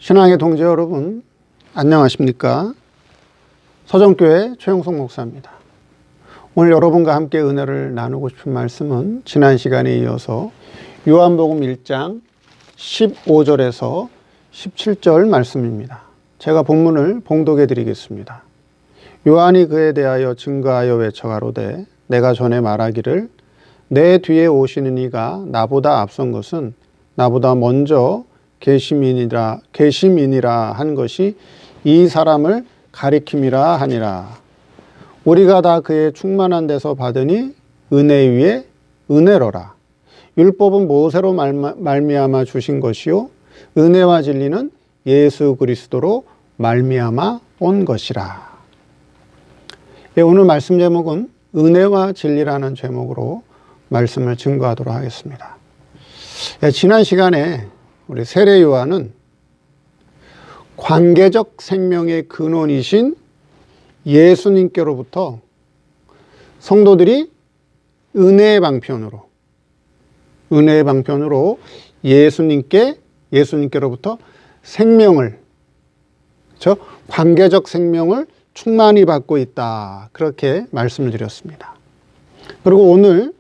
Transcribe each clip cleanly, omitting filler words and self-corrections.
신앙의 동지 여러분, 안녕하십니까? 서정교회 최영석 목사입니다. 오늘 여러분과 함께 은혜를 나누고 싶은 말씀은 지난 시간에 이어서 요한복음 1장 15절에서 17절 말씀입니다. 제가 본문을 봉독해 드리겠습니다. 요한이 그에 대하여 증거하여 외쳐 가로되 내가 전에 말하기를 내 뒤에 오시는 이가 나보다 앞선 것은 나보다 먼저 계심이니라 한 것이 이 사람을 가리킴이라 하니라. 우리가 다 그의 충만한 데서 받으니 은혜 위에 은혜로라. 율법은 모세로 말미암아 주신 것이요 은혜와 진리는 예수 그리스도로 말미암아 온 것이라. 예, 오늘 말씀 제목은 은혜와 진리라는 제목으로 말씀을 증거하도록 하겠습니다. 예, 지난 시간에 우리 세례 요한은 관계적 생명의 근원이신 예수님께로부터 성도들이 은혜의 방편으로 예수님께로부터 생명을, 관계적 생명을 충만히 받고 있다. 그렇게 말씀을 드렸습니다. 그리고 오늘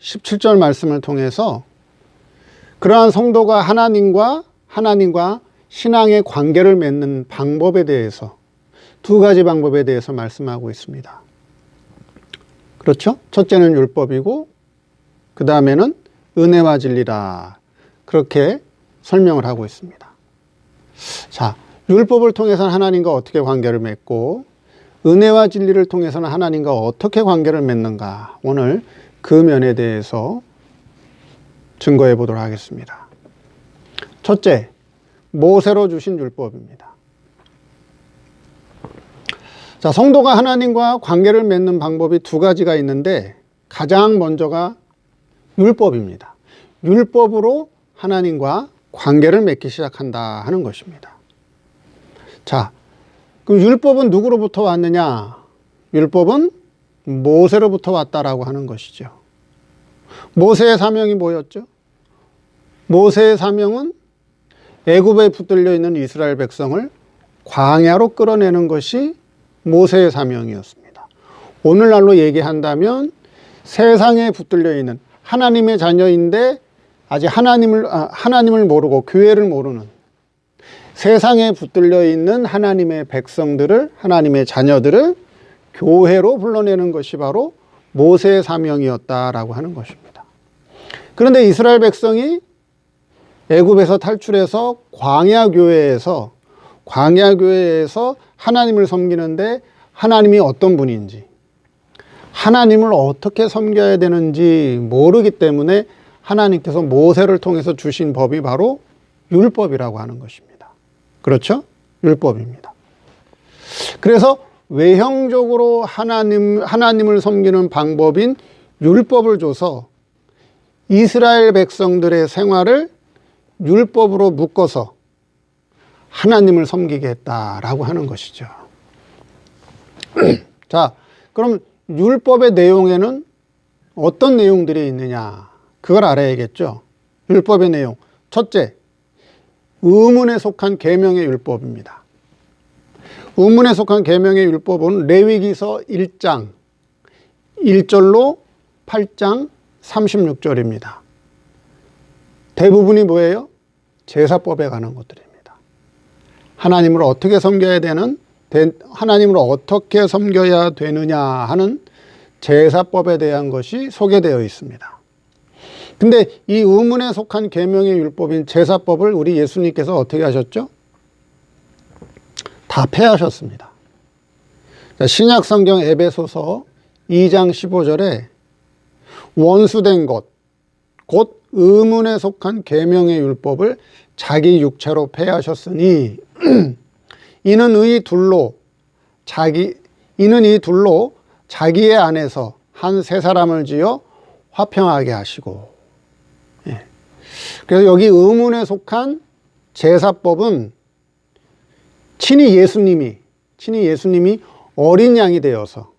17절 말씀을 통해서 그러한 성도가 하나님과 신앙의 관계를 맺는 방법에 대해서 두 가지 방법에 대해서 말씀하고 있습니다. 그렇죠? 첫째는 율법이고 그 다음에는 은혜와 진리다. 그렇게 설명을 하고 있습니다. 자, 율법을 통해서는 하나님과 어떻게 관계를 맺고 은혜와 진리를 통해서는 하나님과 어떻게 관계를 맺는가. 오늘 그 면에 대해서 증거해 보도록 하겠습니다. 첫째, 모세로 주신 율법입니다. 자, 성도가 하나님과 관계를 맺는 방법이 두 가지가 있는데 가장 먼저가 율법입니다. 율법으로 하나님과 관계를 맺기 시작한다 하는 것입니다. 자, 그럼 율법은 누구로부터 왔느냐? 율법은 모세로부터 왔다라고 하는 것이죠. 모세의 사명이 뭐였죠? 모세의 사명은 애굽에 붙들려 있는 이스라엘 백성을 광야로 끌어내는 것이 모세의 사명이었습니다. 오늘날로 얘기한다면 세상에 붙들려 있는 하나님의 자녀인데 아직 하나님을 모르고 교회를 모르는 세상에 붙들려 있는 하나님의 백성들을, 하나님의 자녀들을 교회로 불러내는 것이 바로 모세의 사명이었다라고 하는 것입니다. 그런데 이스라엘 백성이 애굽에서 탈출해서 광야교회에서 하나님을 섬기는데 하나님이 어떤 분인지, 하나님을 어떻게 섬겨야 되는지 모르기 때문에 하나님께서 모세를 통해서 주신 법이 바로 율법이라고 하는 것입니다. 그렇죠? 율법입니다. 그래서 외형적으로 하나님을 섬기는 방법인 율법을 줘서 이스라엘 백성들의 생활을 율법으로 묶어서 하나님을 섬기게 했다라고 하는 것이죠. 자, 그럼 율법의 내용에는 어떤 내용들이 있느냐? 그걸 알아야겠죠. 율법의 내용. 첫째, 의문에 속한 계명의 율법입니다. 의문에 속한 계명의 율법은 레위기서 1장 1절로 8장 36절입니다. 대부분이 뭐예요? 제사법에 관한 것들입니다. 하나님을 어떻게 섬겨야 되느냐 하는 제사법에 대한 것이 소개되어 있습니다. 근데 이 의문에 속한 계명의 율법인 제사법을 우리 예수님께서 어떻게 하셨죠? 다 폐하셨습니다. 신약 성경 에베소서 2장 15절에 원수된 것, 곧 의문에 속한 계명의 율법을 자기 육체로 폐하셨으니 이는 이 둘로 자기의 안에서 한 세 사람을 지어 화평하게 하시고. 예. 그래서 여기 의문에 속한 제사법은 친히 예수님이 어린 양이 되어서,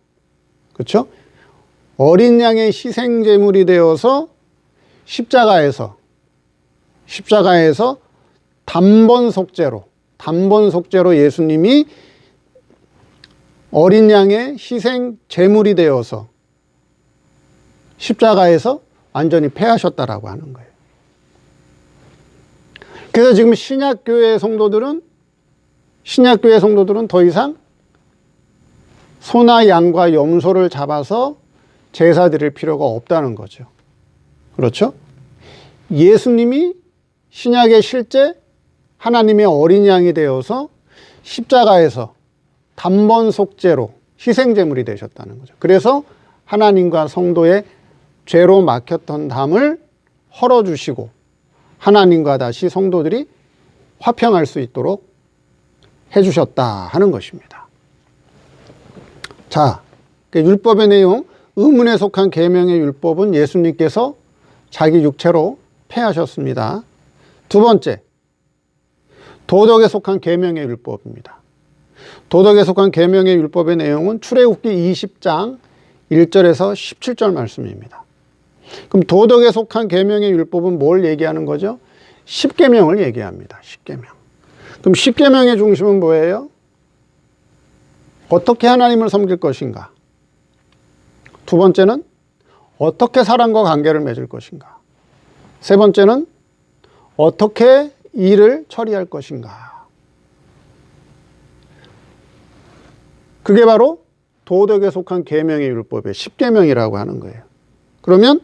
그렇죠? 어린 양의 희생 제물이 되어서 십자가에서 단번 속죄로 단번 속죄로 예수님이 어린 양의 희생 제물이 되어서 십자가에서 완전히 패하셨다라고 하는 거예요. 그래서 지금 신약교회 성도들은 더 이상 소나 양과 염소를 잡아서 제사 드릴 필요가 없다는 거죠. 그렇죠? 예수님이 신약의 실제 하나님의 어린 양이 되어서 십자가에서 단번 속죄로 희생제물이 되셨다는 거죠. 그래서 하나님과 성도의 죄로 막혔던 담을 헐어주시고 하나님과 다시 성도들이 화평할 수 있도록 해주셨다 하는 것입니다. 자, 율법의 내용, 의문에 속한 계명의 율법은 예수님께서 자기 육체로 폐하셨습니다. 두 번째, 도덕에 속한 계명의 율법입니다. 도덕에 속한 계명의 율법의 내용은 출애굽기 20장 1절에서 17절 말씀입니다. 그럼 도덕에 속한 계명의 율법은 뭘 얘기하는 거죠? 10계명을 얘기합니다. 10계명. 그럼 10계명의 중심은 뭐예요? 어떻게 하나님을 섬길 것인가? 두 번째는 어떻게 사람과 관계를 맺을 것인가? 세 번째는 어떻게 일을 처리할 것인가? 그게 바로 도덕에 속한 계명의 율법의 10계명이라고 하는 거예요. 그러면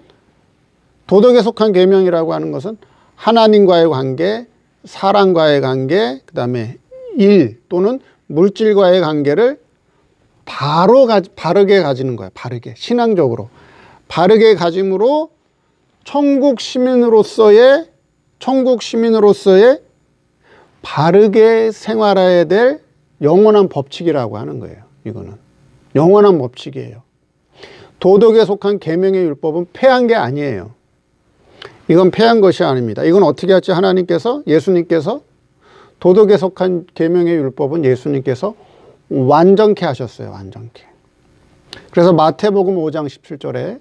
도덕에 속한 계명이라고 하는 것은 하나님과의 관계, 사람과의 관계, 그 다음에 일 또는 물질과의 관계를 바르게 가지는 거예요. 바르게, 신앙적으로. 바르게 가짐으로 천국 시민으로서의 바르게 생활해야 될 영원한 법칙이라고 하는 거예요. 이거는 영원한 법칙이에요. 도덕에 속한 계명의 율법은 폐한 게 아니에요. 이건 폐한 것이 아닙니다. 이건 어떻게 했지? 예수님께서 도덕에 속한 계명의 율법은 예수님께서 완전케 하셨어요. 완전케. 그래서 마태복음 5장 17절에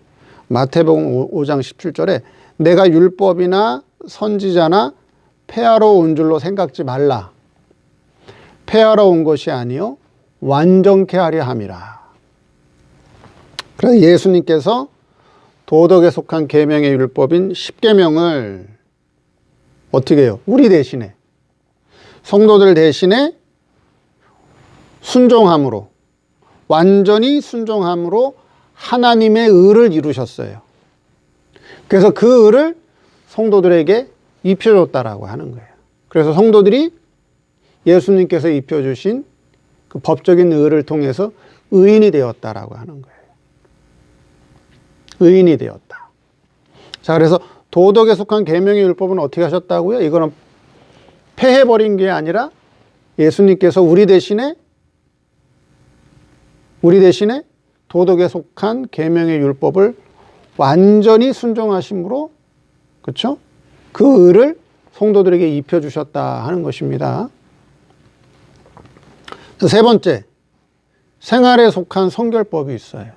내가 율법이나 선지자나 폐하러 온 줄로 생각지 말라. 폐하러 온 것이 아니요 완전케 하려 함이라. 그래서 예수님께서 도덕에 속한 계명의 율법인 10계명을 어떻게 해요? 우리 대신에, 성도들 대신에 순종함으로, 완전히 순종함으로 하나님의 의를 이루셨어요. 그래서 그 의를 성도들에게 입혀줬다라고 하는 거예요. 그래서 성도들이 예수님께서 입혀주신 그 법적인 의를 통해서 의인이 되었다라고 하는 거예요. 의인이 되었다. 자, 그래서 도덕에 속한 계명의 율법은 어떻게 하셨다고요? 이거는 폐해버린 게 아니라 예수님께서 우리 대신에 도덕에 속한 계명의 율법을 완전히 순종하심으로, 그렇죠? 그 의를 성도들에게 입혀주셨다 하는 것입니다. 세 번째, 생활에 속한 성결법이 있어요.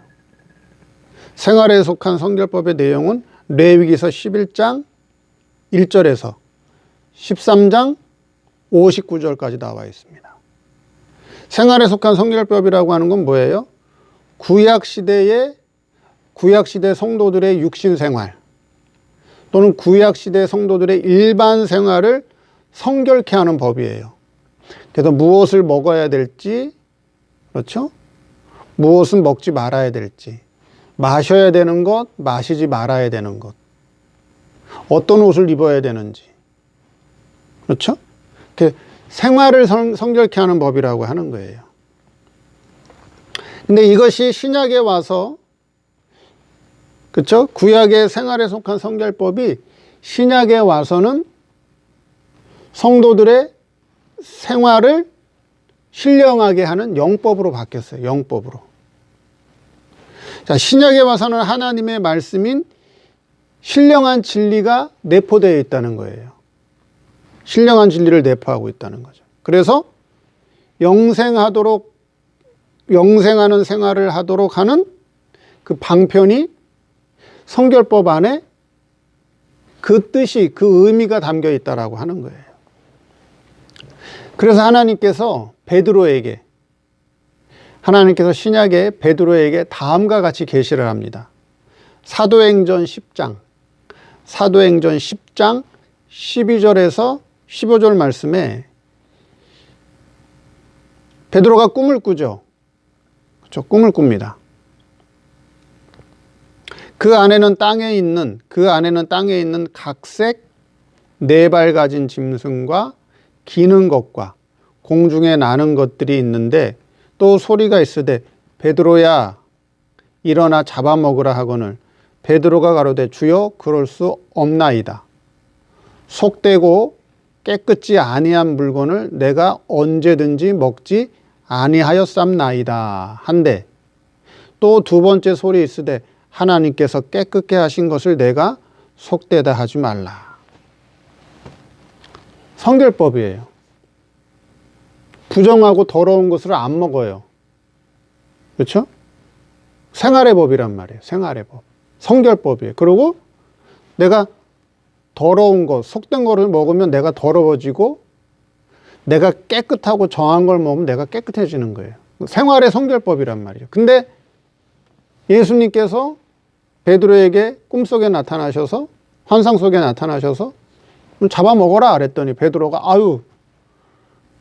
생활에 속한 성결법의 내용은 레위기서 11장 1절에서 13장 59절까지 나와 있습니다. 생활에 속한 성결법이라고 하는 건 뭐예요? 구약시대 성도들의 육신생활 또는 구약시대 성도들의 일반 생활을 성결케 하는 법이에요. 그래서 무엇을 먹어야 될지, 그렇죠? 무엇은 먹지 말아야 될지, 마셔야 되는 것, 마시지 말아야 되는 것, 어떤 옷을 입어야 되는지, 그렇죠? 생활을 성결케 하는 법이라고 하는 거예요. 근데 이것이 신약에 와서, 그렇죠? 구약의 생활에 속한 성결법이 신약에 와서는 성도들의 생활을 신령하게 하는 영법으로 바뀌었어요. 영법으로. 자, 신약에 와서는 하나님의 말씀인 신령한 진리가 내포되어 있다는 거예요. 신령한 진리를 내포하고 있다는 거죠. 그래서 영생하는 생활을 하도록 하는 그 방편이 성결법 안에 그 뜻이, 그 의미가 담겨 있다라고 하는 거예요. 그래서 하나님께서 신약의 베드로에게 다음과 같이 계시를 합니다. 사도행전 10장 12절에서 15절 말씀에 베드로가 꿈을 꾸죠. 그렇죠? 꿈을 꿉니다. 그 안에는 땅에 있는 각색 4발 가진 짐승과 기는 것과 공중에 나는 것들이 있는데 또 소리가 있으되 베드로야 일어나 잡아먹으라 하거늘 베드로가 가로되 주여 그럴 수 없나이다. 속되고 깨끗지 아니한 물건을 내가 언제든지 먹지 아니하였삼나이다 한데 또 두 번째 소리 있으되 하나님께서 깨끗게 하신 것을 내가 속되다 하지 말라. 성결법이에요. 부정하고 더러운 것을 안 먹어요. 그렇죠? 생활의 법이란 말이에요. 생활의 법. 성결법이에요. 그리고 내가 더러운 것, 속된 거를 먹으면 내가 더러워지고 내가 깨끗하고 정한 걸 먹으면 내가 깨끗해지는 거예요. 생활의 성결법이란 말이죠. 근데 예수님께서 베드로에게 꿈속에 나타나셔서 환상 속에 나타나셔서 잡아먹어라 그랬더니 베드로가 아유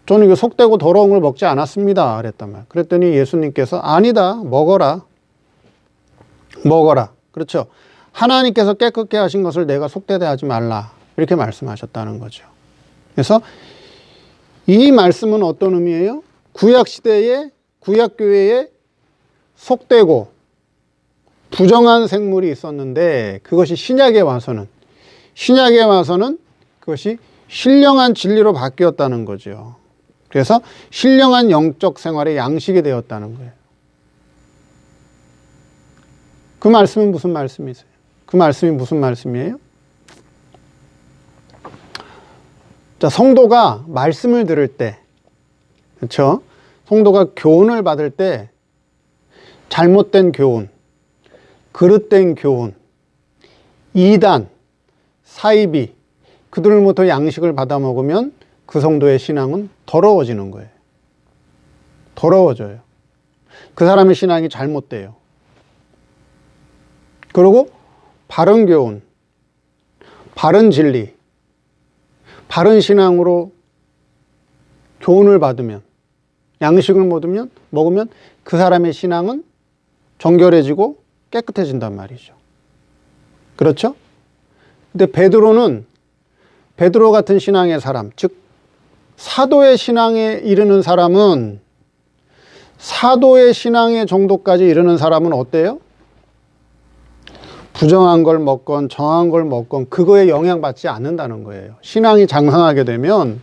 저는 이거 속되고 더러운 걸 먹지 않았습니다 그랬단 말이에요. 그랬더니 예수님께서 아니다 먹어라. 그렇죠. 하나님께서 깨끗게 하신 것을 내가 속되다 하지 말라 이렇게 말씀하셨다는 거죠. 그래서 이 말씀은 어떤 의미예요? 구약시대에 구약교회에 속되고 부정한 생물이 있었는데 그것이 신약에 와서는 그것이 신령한 진리로 바뀌었다는 거죠. 그래서 신령한 영적 생활의 양식이 되었다는 거예요. 그 말씀은 무슨 말씀이세요? 그 말씀이 무슨 말씀이에요? 자, 성도가 말씀을 들을 때, 그렇죠? 성도가 교훈을 받을 때 잘못된 교훈, 그릇된 교훈, 이단, 사이비, 그들로부터 양식을 받아 먹으면 그 성도의 신앙은 더러워지는 거예요. 더러워져요. 그 사람의 신앙이 잘못돼요. 그리고 바른 교훈, 바른 진리, 바른 신앙으로 교훈을 받으면, 양식을 먹으면 그 사람의 신앙은 정결해지고 깨끗해진단 말이죠. 그렇죠? 근데 베드로 같은 신앙의 사람, 즉 사도의 신앙에 이르는 사람은 사도의 신앙의 정도까지 이르는 사람은 어때요? 부정한 걸 먹건 정한 걸 먹건 그거에 영향받지 않는다는 거예요. 신앙이 장성하게 되면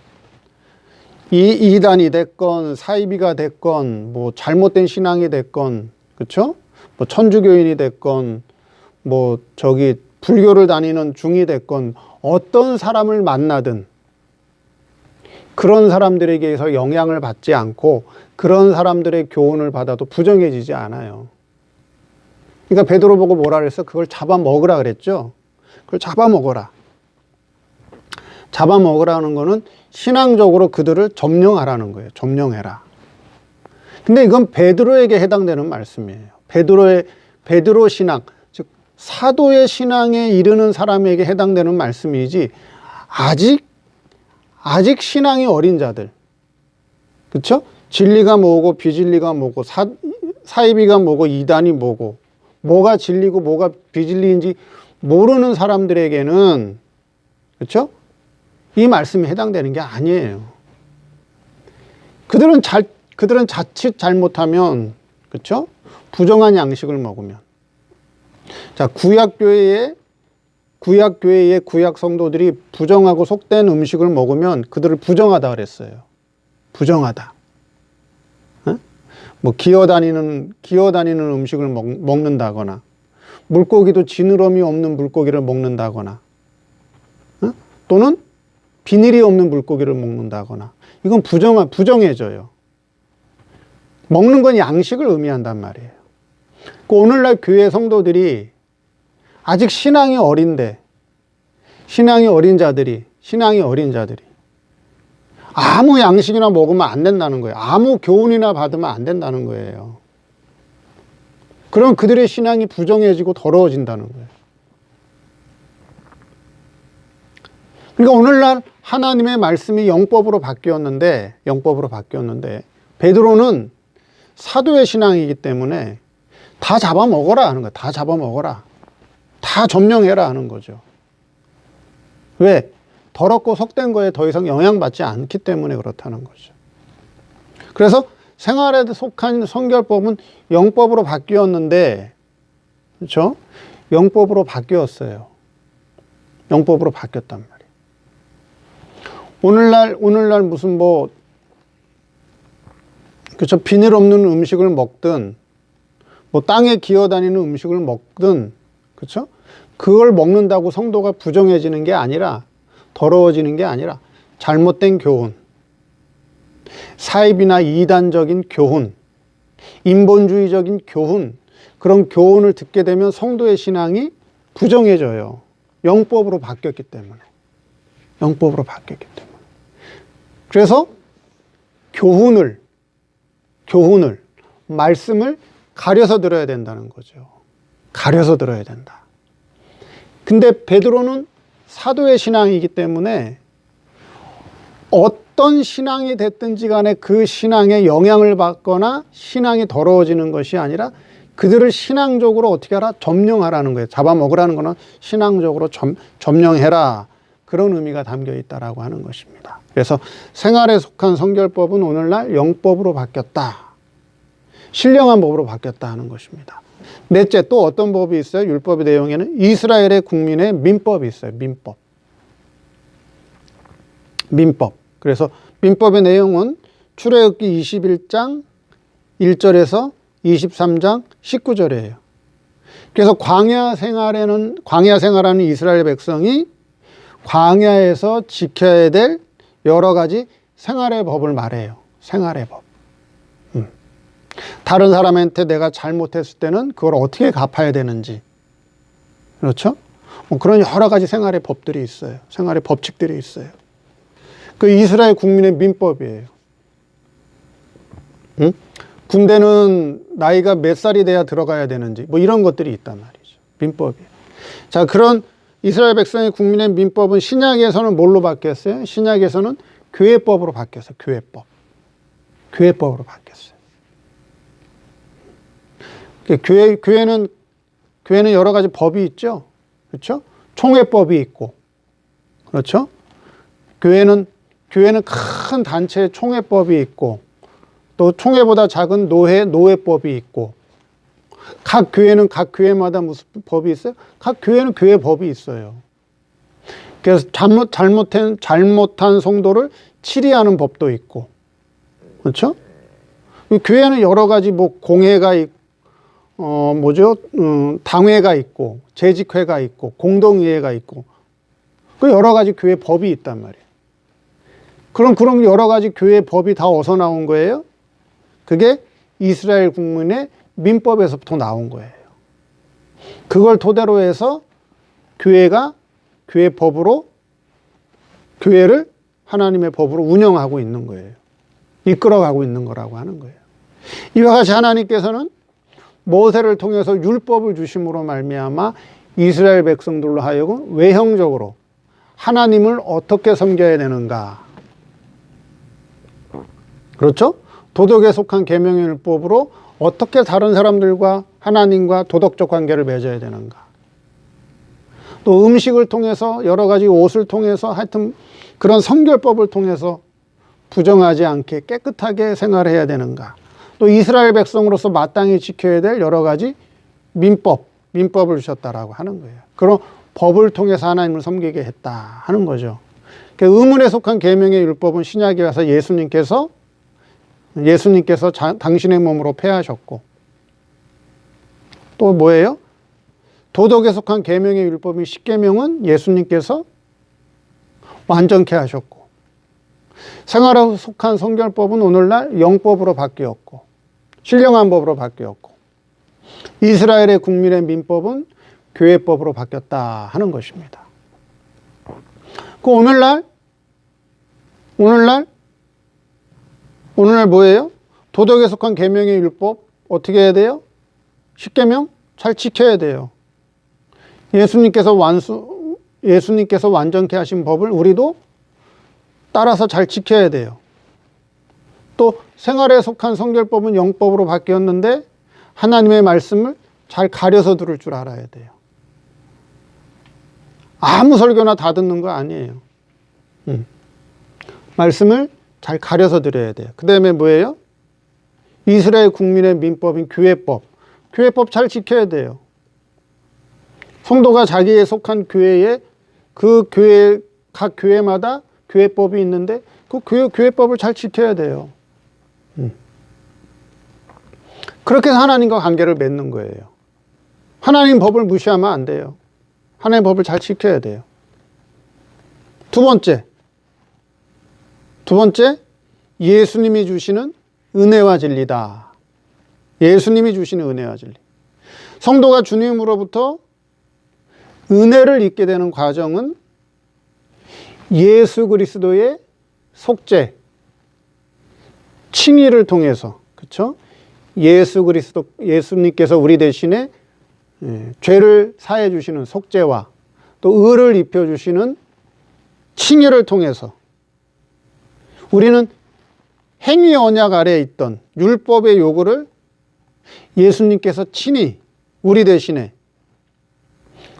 이 이단이 됐건 사이비가 됐건 뭐 잘못된 신앙이 됐건 그렇죠? 뭐 천주교인이 됐건 뭐 불교를 다니는 중이 됐건 어떤 사람을 만나든 그런 사람들에게서 영향을 받지 않고 그런 사람들의 교훈을 받아도 부정해지지 않아요. 그러니까 베드로 보고 뭐라 그랬어? 그걸 잡아먹으라 그랬죠. 그걸 잡아먹어라. 잡아먹으라는 거는 신앙적으로 그들을 점령하라는 거예요. 점령해라. 근데 이건 베드로에게 해당되는 말씀이에요. 베드로 신앙, 즉 사도의 신앙에 이르는 사람에게 해당되는 말씀이지 아직 신앙이 어린 자들, 그렇죠? 진리가 뭐고 비진리가 뭐고 사이비가 뭐고 이단이 뭐고 뭐가 진리고 뭐가 비진리인지 모르는 사람들에게는 그렇죠? 이 말씀이 해당되는 게 아니에요. 그들은 자칫 잘못하면 그렇죠? 부정한 양식을 먹으면 자 구약 성도들이 부정하고 속된 음식을 먹으면 그들을 부정하다 그랬어요. 부정하다. 뭐 기어다니는 음식을 먹는다거나 물고기도 지느러미 없는 물고기를 먹는다거나 또는 비닐이 없는 물고기를 먹는다거나 이건 부정해져요. 먹는 건 양식을 의미한단 말이에요. 오늘날 교회 성도들이 아직 신앙이 어린 자들이 아무 양식이나 먹으면 안 된다는 거예요. 아무 교훈이나 받으면 안 된다는 거예요. 그럼 그들의 신앙이 부정해지고 더러워진다는 거예요. 그러니까 오늘날 하나님의 말씀이 영법으로 바뀌었는데 베드로는 사도의 신앙이기 때문에 다 잡아먹어라 하는 거예요. 다 잡아먹어라. 다 점령해라 하는 거죠. 왜? 더럽고 속된 거에 더 이상 영향받지 않기 때문에 그렇다는 거죠. 그래서 생활에 속한 성결법은 영법으로 바뀌었는데, 그렇죠? 영법으로 바뀌었어요. 영법으로 바뀌었단 말이에요. 오늘날 무슨 그렇죠? 비닐 없는 음식을 먹든, 땅에 기어다니는 음식을 먹든, 그렇죠? 그걸 먹는다고 성도가 부정해지는 게 아니라, 더러워지는 게 아니라, 잘못된 교훈, 사입이나 이단적인 교훈, 인본주의적인 교훈, 그런 교훈을 듣게 되면 성도의 신앙이 부정해져요. 영법으로 바뀌었기 때문에. 영법으로 바뀌었기 때문에. 그래서 교훈을, 말씀을 가려서 들어야 된다는 거죠. 가려서 들어야 된다. 근데 베드로는 사도의 신앙이기 때문에 어떤 신앙이 됐든지 간에 그 신앙에 영향을 받거나 신앙이 더러워지는 것이 아니라 그들을 신앙적으로 어떻게 하라? 점령하라는 거예요. 잡아먹으라는 거는 신앙적으로 점령해라. 그런 의미가 담겨 있다라고 하는 것입니다. 그래서 생활에 속한 성결법은 오늘날 영법으로 바뀌었다. 신령한 법으로 바뀌었다 하는 것입니다. 넷째, 또 어떤 법이 있어요? 율법의 내용에는 이스라엘의 국민의 민법이 있어요. 민법. 그래서 민법의 내용은 출애굽기 21장 1절에서 23장 19절이에요. 그래서 광야 생활하는 이스라엘 백성이 광야에서 지켜야 될 여러 가지 생활의 법을 말해요. 생활의 법. 다른 사람한테 내가 잘못했을 때는 그걸 어떻게 갚아야 되는지. 그렇죠? 그런 여러 가지 생활의 법들이 있어요. 생활의 법칙들이 있어요. 그 이스라엘 국민의 민법이에요. 군대는 나이가 몇 살이 돼야 들어가야 되는지, 이런 것들이 있단 말이죠. 민법이에요. 자, 그런 이스라엘 백성의 국민의 민법은 신약에서는 뭘로 바뀌었어요? 신약에서는 교회법으로 바뀌었어요. 교회법으로 바뀌었어요. 교회는 여러 가지 법이 있죠. 그렇죠? 총회법이 있고, 그렇죠? 교회는 큰 단체의 총회법이 있고, 또 총회보다 작은 노회법이 있고, 각 교회마다 무슨 법이 있어요? 각 교회는 교회법이 있어요. 그래서 잘못한 성도를 치리하는 법도 있고, 그렇죠? 교회는 여러 가지 공회가 있고, 당회가 있고, 재직회가 있고, 공동의회가 있고, 그 여러 가지 교회 법이 있단 말이에요. 그런 여러 가지 교회 법이 다 어디서 나온 거예요? 그게 이스라엘 국민의 민법에서부터 나온 거예요. 그걸 토대로 해서 교회가 교회를 하나님의 법으로 운영하고 있는 거예요. 이끌어가고 있는 거라고 하는 거예요. 이와 같이 하나님께서는 모세를 통해서 율법을 주심으로 말미암아 이스라엘 백성들로 하여금 외형적으로 하나님을 어떻게 섬겨야 되는가. 그렇죠? 도덕에 속한 계명의 율법으로 어떻게 다른 사람들과 하나님과 도덕적 관계를 맺어야 되는가. 또 음식을 통해서 여러 가지 옷을 통해서 하여튼 그런 성결법을 통해서 부정하지 않게 깨끗하게 생활해야 되는가. 또 이스라엘 백성으로서 마땅히 지켜야 될 여러 가지 민법을 주셨다라고 하는 거예요. 그런 법을 통해서 하나님을 섬기게 했다 하는 거죠. 의문에 속한 계명의 율법은 신약에 와서 예수님께서 당신의 몸으로 폐하셨고, 또 뭐예요? 도덕에 속한 계명의 율법인 십계명은 예수님께서 완전케 하셨고, 생활에 속한 성결법은 오늘날 영법으로 바뀌었고, 신령한 법으로 바뀌었고, 이스라엘의 국민의 민법은 교회법으로 바뀌었다 하는 것입니다. 오늘날 오늘날 뭐예요? 도덕에 속한 계명의 율법 어떻게 해야 돼요? 10계명 잘 지켜야 돼요. 예수님께서 완전케 하신 법을 우리도 따라서 잘 지켜야 돼요. 또 생활에 속한 성결법은 영법으로 바뀌었는데 하나님의 말씀을 잘 가려서 들을 줄 알아야 돼요. 아무 설교나 다 듣는 거 아니에요. 말씀을 잘 가려서 들어야 돼요. 그 다음에 뭐예요? 이스라엘 국민의 민법인 교회법. 교회법 잘 지켜야 돼요. 성도가 자기에 속한 교회에 각 교회마다 교회법이 있는데 그 교회법을 잘 지켜야 돼요. 그렇게 해서 하나님과 관계를 맺는 거예요. 하나님 법을 무시하면 안 돼요. 하나님 법을 잘 지켜야 돼요. 두 번째, 예수님이 주시는 은혜와 진리다. 예수님이 주시는 은혜와 진리. 성도가 주님으로부터 은혜를 잊게 되는 과정은 예수 그리스도의 속죄, 칭의를 통해서, 그렇죠? 예수님께서 우리 대신에 죄를 사해 주시는 속죄와 또 의를 입혀 주시는 칭의를 통해서 우리는 행위 언약 아래에 있던 율법의 요구를 예수님께서 친히 우리 대신에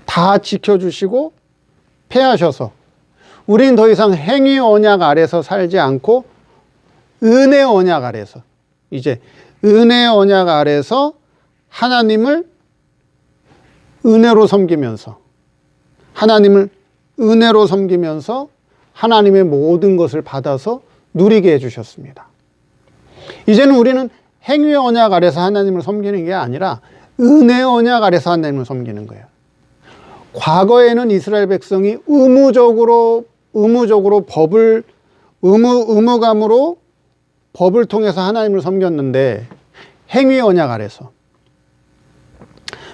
다 지켜주시고 폐하셔서 우리는 더 이상 행위 언약 아래서 살지 않고 은혜 언약 아래서, 이제 은혜 언약 아래서 하나님을 은혜로 섬기면서 하나님의 모든 것을 받아서 누리게 해주셨습니다. 이제는 우리는 행위 언약 아래서 하나님을 섬기는 게 아니라 은혜 언약 아래서 하나님을 섬기는 거예요. 과거에는 이스라엘 백성이 의무감으로 법을 통해서 하나님을 섬겼는데 행위 언약 아래서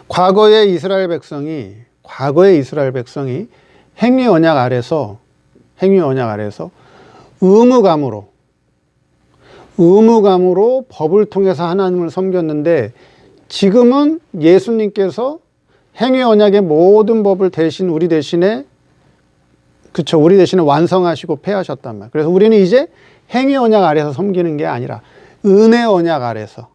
과거의 이스라엘 백성이 행위 언약 아래서 의무감으로 법을 통해서 하나님을 섬겼는데 지금은 예수님께서 행위 언약의 모든 법을 대신 우리 대신에 완성하시고 폐하셨단 말이에요. 그래서 우리는 이제 행위 언약 아래서 섬기는 게 아니라 은혜 언약 아래서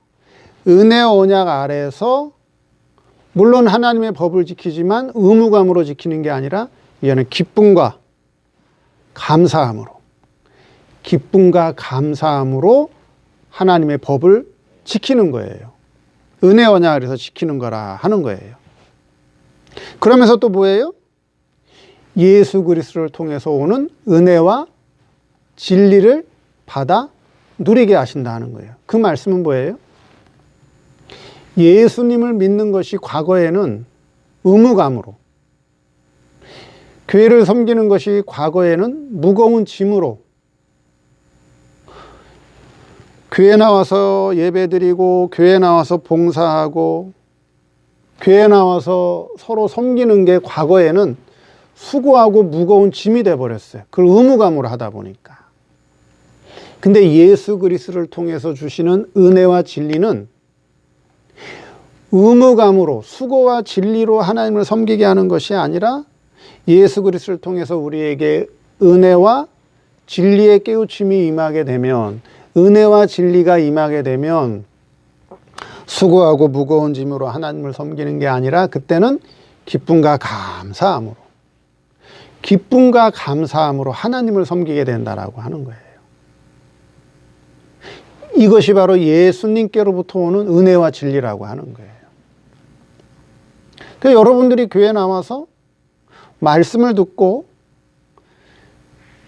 물론 하나님의 법을 지키지만 의무감으로 지키는 게 아니라 이제는 기쁨과 감사함으로 하나님의 법을 지키는 거예요. 은혜 언약 아래서 지키는 거라 하는 거예요. 그러면서 또 뭐예요? 예수 그리스도를 통해서 오는 은혜와 진리를 받아 누리게 하신다는 거예요. 그 말씀은 뭐예요? 예수님을 믿는 것이 과거에는 의무감으로, 교회를 섬기는 것이 과거에는 무거운 짐으로, 교회 나와서 예배드리고 교회 나와서 봉사하고 교회 나와서 서로 섬기는 게 과거에는 수고하고 무거운 짐이 돼버렸어요. 그걸 의무감으로 하다 보니까. 근데 예수 그리스도를 통해서 주시는 은혜와 진리는 의무감으로 수고와 진리로 하나님을 섬기게 하는 것이 아니라 예수 그리스도를 통해서 우리에게 은혜와 진리의 깨우침이 임하게 되면, 은혜와 진리가 임하게 되면 수고하고 무거운 짐으로 하나님을 섬기는 게 아니라 그때는 기쁨과 감사함으로 하나님을 섬기게 된다라고 하는 거예요. 이것이 바로 예수님께로부터 오는 은혜와 진리라고 하는 거예요. 그러니까 여러분들이 교회 나와서 말씀을 듣고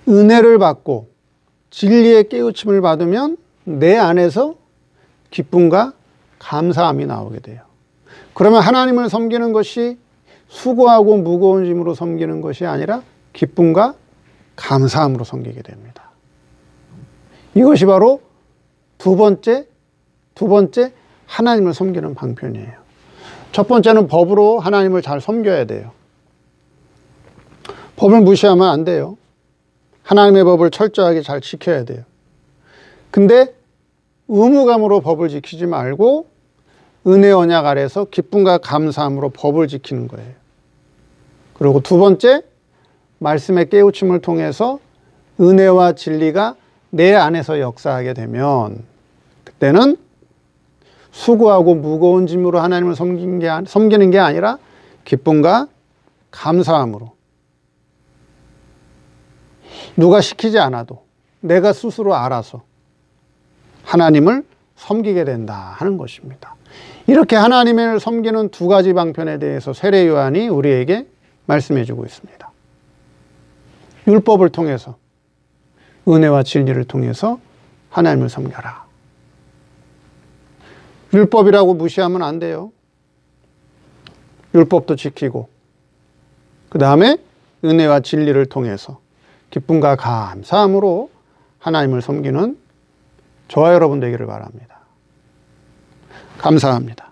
은혜를 받고 진리의 깨우침을 받으면 내 안에서 기쁨과 감사함이 나오게 돼요. 그러면 하나님을 섬기는 것이 수고하고 무거운 짐으로 섬기는 것이 아니라 기쁨과 감사함으로 섬기게 됩니다. 이것이 바로 두 번째 하나님을 섬기는 방편이에요. 첫 번째는 법으로 하나님을 잘 섬겨야 돼요. 법을 무시하면 안 돼요. 하나님의 법을 철저하게 잘 지켜야 돼요. 근데 의무감으로 법을 지키지 말고 은혜 언약 아래서 기쁨과 감사함으로 법을 지키는 거예요. 그리고 두 번째, 말씀의 깨우침을 통해서 은혜와 진리가 내 안에서 역사하게 되면 그때는 수고하고 무거운 짐으로 하나님을 섬기는 게 아니라 기쁨과 감사함으로, 누가 시키지 않아도 내가 스스로 알아서 하나님을 섬기게 된다 하는 것입니다. 이렇게 하나님을 섬기는 두 가지 방편에 대해서 세례 요한이 우리에게 말씀해 주고 있습니다. 율법을 통해서, 은혜와 진리를 통해서 하나님을 섬겨라. 율법이라고 무시하면 안 돼요. 율법도 지키고 그 다음에 은혜와 진리를 통해서 기쁨과 감사함으로 하나님을 섬기는 저와 여러분 되기를 바랍니다. 감사합니다.